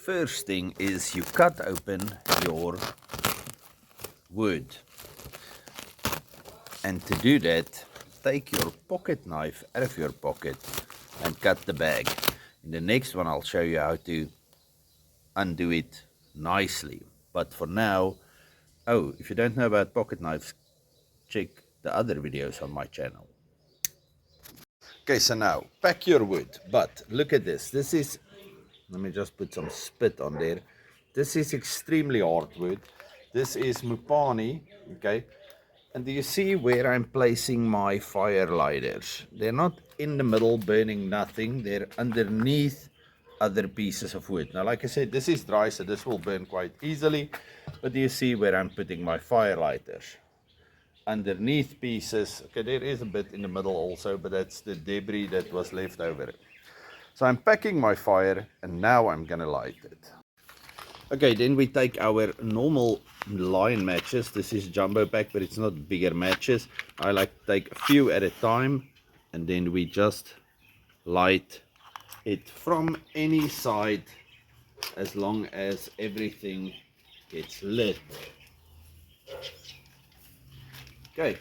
first thing is you cut open your wood. And to do that, take your pocket knife out of your pocket and cut the bag. In the next one, I'll show you how to undo it nicely. But for now, oh, if you don't know about pocket knives, check the other videos on my channel. Okay, so now pack your wood, but look at this. This is, let me just put some spit on there. This is extremely hard wood. This is Mupani, okay? And do you see where I'm placing my fire lighters? They're not in the middle burning nothing. They're underneath other pieces of wood. Now, like I said, this is dry, so this will burn quite easily. But do you see where I'm putting my fire lighters? Underneath pieces. Okay, there is a bit in the middle also, but that's the debris that was left over. So I'm packing my fire, and now I'm gonna light it. Okay, then we take our normal line matches. This is jumbo pack, but it's not bigger matches. I like to take a few at a time, and then we just light it from any side as long as everything gets lit. Okay,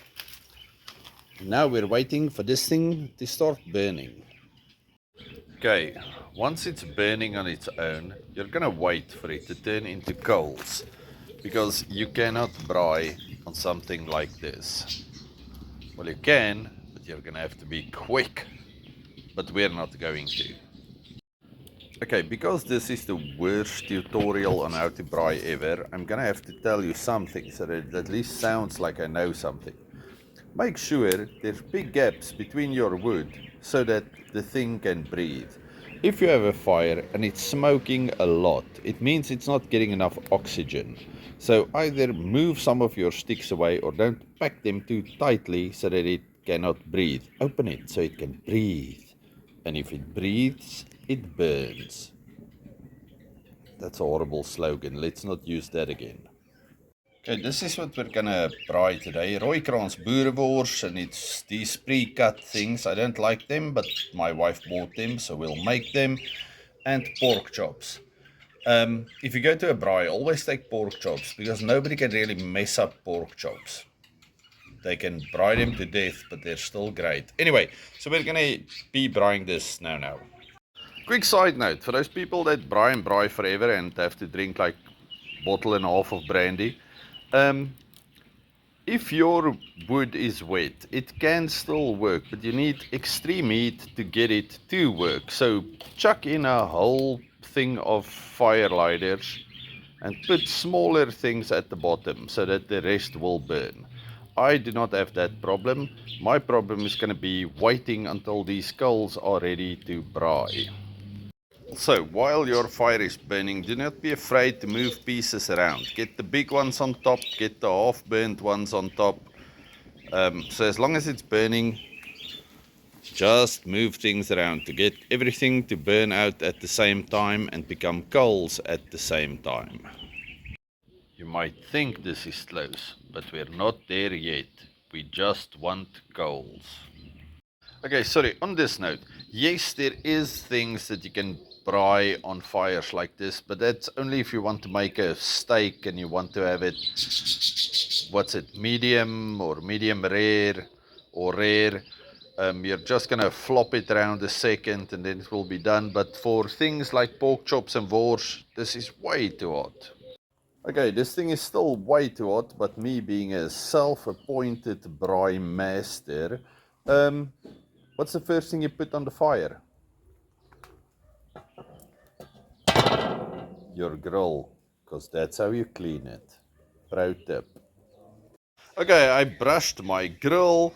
now we're waiting for this thing to start burning. Okay, once it's burning on its own, you're gonna wait for it to turn into coals, because you cannot braai on something like this. Well, you can, but you're gonna have to be quick, but we're not going to. Okay, because this is the worst tutorial on how to braai ever, I'm gonna have to tell you something so that it at least sounds like I know something. Make sure there's big gaps between your wood so that the thing can breathe. If you have a fire and it's smoking a lot, it means it's not getting enough oxygen. So either move some of your sticks away or don't pack them too tightly so that it cannot breathe. Open it so it can breathe. And if it breathes, it burns. That's a horrible slogan. Let's not use that again. Okay, this is what we're gonna braai today. Rooikraans boerewors, and it's these pre-cut things. I don't like them, but my wife bought them, so we'll make them. And pork chops. If you go to a braai, always take pork chops, because nobody can really mess up pork chops. They can braai them to death, but they're still great. Anyway, so we're gonna be braaiing this now. Quick side note, for those people that braai and braai forever and have to drink like a bottle and a half of brandy, if your wood is wet, it can still work, but you need extreme heat to get it to work. So chuck in a whole thing of fire lighters and put smaller things at the bottom so that the rest will burn. I do not have that problem. My problem is going to be waiting until these coals are ready to braai. So, while your fire is burning, do not be afraid to move pieces around. Get the big ones on top, get the half-burnt ones on top. So as long as it's burning, just move things around to get everything to burn out at the same time and become coals at the same time. You might think this is close, but we're not there yet. We just want coals. Okay, sorry, on this note, yes, there is things that you can braai on fires like this, but that's only if you want to make a steak and you want to have it, what's it, medium or medium rare or rare. You're just gonna flop it around a second and then it will be done. But for things like pork chops and wors, this is way too hot. Okay, this thing is still way too hot, but me being a self-appointed braai master, what's the first thing you put on the fire? Your grill, because that's how you clean it. Pro tip. Okay, I brushed my grill,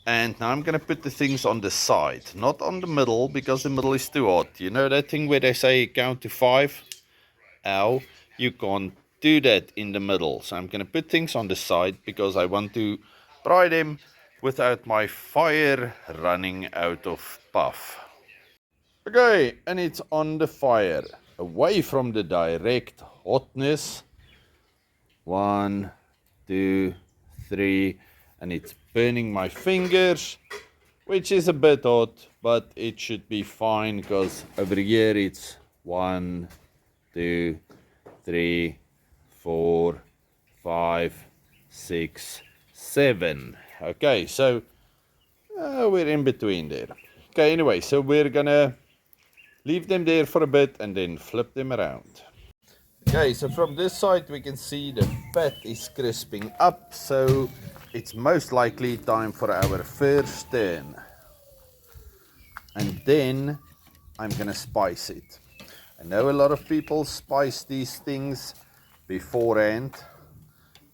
and now I'm going to put the things on the side, not on the middle, because the middle is too hot. You know that thing where they say count to 5? Ow, you can't do that in the middle. So I'm going to put things on the side because I want to braai them without my fire running out of puff. Okay, and it's on the fire, away from the direct hotness. 1, 2, 3, and it's burning my fingers, which is a bit hot, but it should be fine because over here it's 1, 2, 3, 4, 5, 6, 7. Okay, so we're in between there. Okay, anyway, so we're gonna leave them there for a bit and then flip them around. Okay, so from this side we can see the fat is crisping up, so it's most likely time for our first turn. And then I'm gonna spice it. I know a lot of people spice these things beforehand.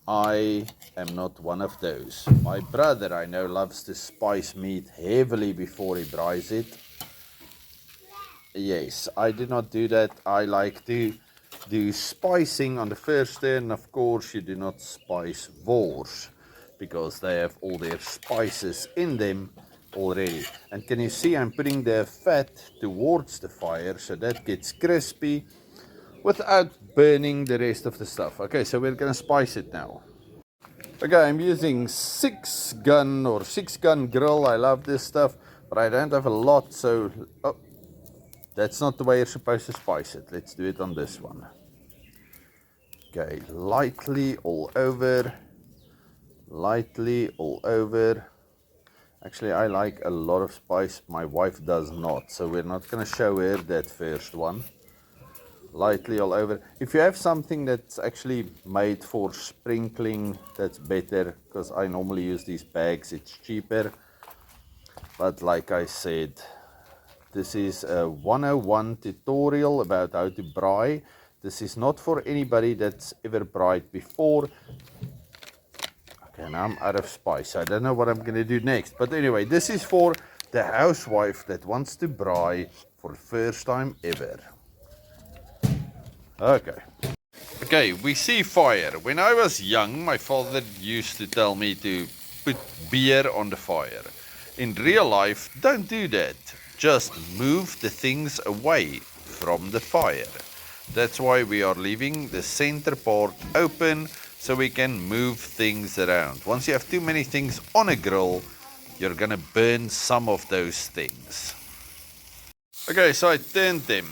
I am not one of those. My brother, I know, loves to spice meat heavily before he braais it. Yes, I do not do that. I like to do spicing on the first turn. Of course, you do not spice wors because they have all their spices in them already. And can you see I'm putting the fat towards the fire so that gets crispy without burning the rest of the stuff. Okay, so we're gonna spice it now. Okay, I'm using 6-gun grill. I love this stuff, but I don't have a lot, so that's not the way you're supposed to spice it. Let's do it on this one. Okay, lightly all over. Lightly all over. Actually, I like a lot of spice. My wife does not, so we're not going to show her that first one. Lightly all over. If you have something that's actually made for sprinkling, that's better, because I normally use these bags. It's cheaper. But like I said, this is a 101 tutorial about how to braai. This is not for anybody that's ever braaied before. Okay, now I'm out of spice. I don't know what I'm going to do next. But anyway, this is for the housewife that wants to braai for the first time ever. Okay. Okay, we see fire. When I was young, my father used to tell me to put beer on the fire. In real life, don't do that. Just move the things away from the fire. That's why we are leaving the center part open so we can move things around. Once you have too many things on a grill, you're gonna burn some of those things. Okay, so I turned them.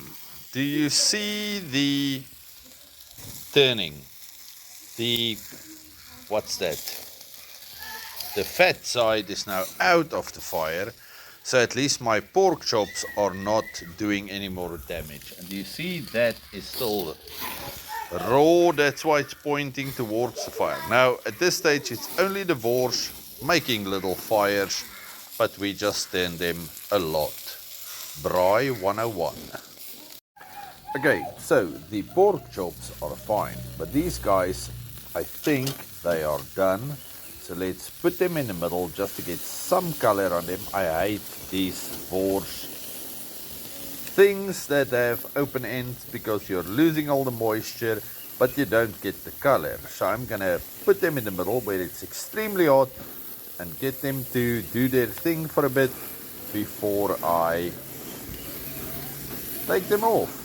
Do you see the turning? What's that? The fat side is now out of the fire, so at least my pork chops are not doing any more damage. And you see that is still raw, that's why it's pointing towards the fire. Now at this stage it's only the wors making little fires, but we just turn them a lot. Braai 101. Okay, so the pork chops are fine, but these guys, I think they are done. So let's put them in the middle just to get some color on them. I hate these wors things that have open ends because you're losing all the moisture, but you don't get the color. So I'm gonna put them in the middle where it's extremely hot and get them to do their thing for a bit before I take them off.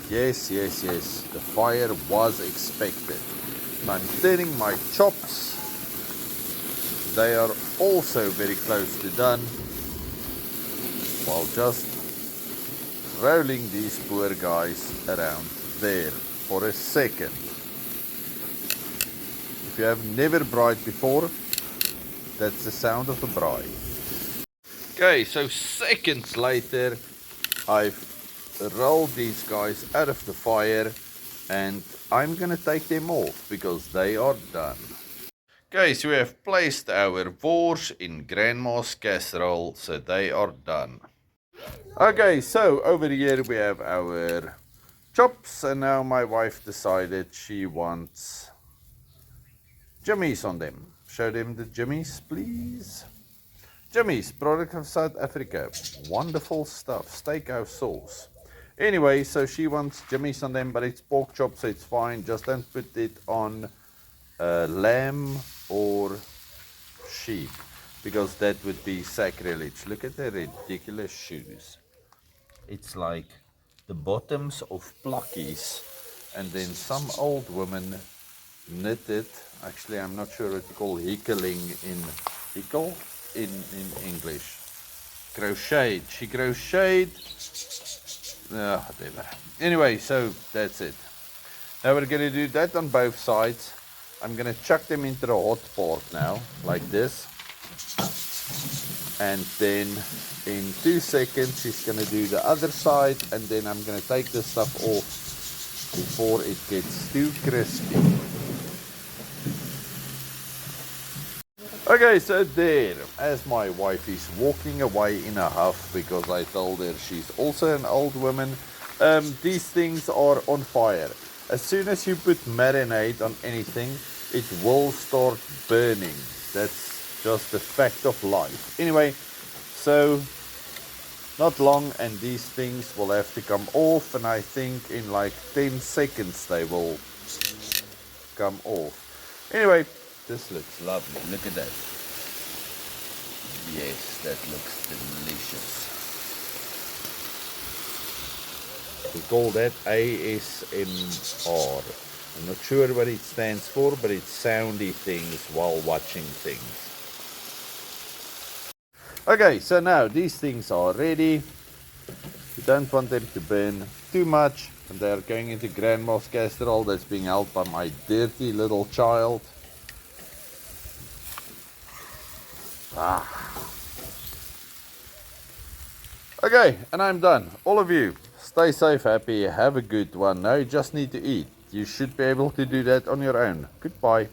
Yes, the fire was expected. I'm turning my chops. They are also very close to done, while just rolling these poor guys around there for a second. If you have never braaied before, that's the sound of the braai. Okay, so seconds later, I've rolled these guys out of the fire and I'm gonna take them off because they are done. Okay, so we have placed our wors in grandma's casserole, so they are done. Okay, so over here we have our chops, and now my wife decided she wants jimmies on them. Show them the jimmies, please. Jimmies, product of South Africa. Wonderful stuff. Steakhouse sauce. Anyway, so she wants jimmies on them, but it's pork chops, so it's fine. Just don't put it on lamb or sheep, because that would be sacrilege. Look at the ridiculous shoes. It's like the bottoms of plukkies, and then some old woman knitted. Actually, I'm not sure what you call hickling in English. Crocheted. She crocheted. Whatever. Anyway, so that's it. Now we're going to do that on both sides. I'm going to chuck them into the hot pot now, like this. And then in 2 seconds she's going to do the other side, and then I'm going to take this stuff off before it gets too crispy. Okay, so there, as my wife is walking away in a huff because I told her she's also an old woman, these things are on fire. As soon as you put marinade on anything, it will start burning. That's just the fact of life. Anyway, so not long and these things will have to come off, and I think in like 10 seconds they will come off. Anyway, this looks lovely. Look at that. Yes, that looks delicious. We call that ASMR. I'm not sure what it stands for, but it's soundy things while watching things. Okay, so now these things are ready. You don't want them to burn too much, and they are going into grandma's casserole that's being held by my dirty little child. Okay, and I'm done. All of you, stay safe, happy, have a good one. Now you just need to eat. You should be able to do that on your own. Goodbye.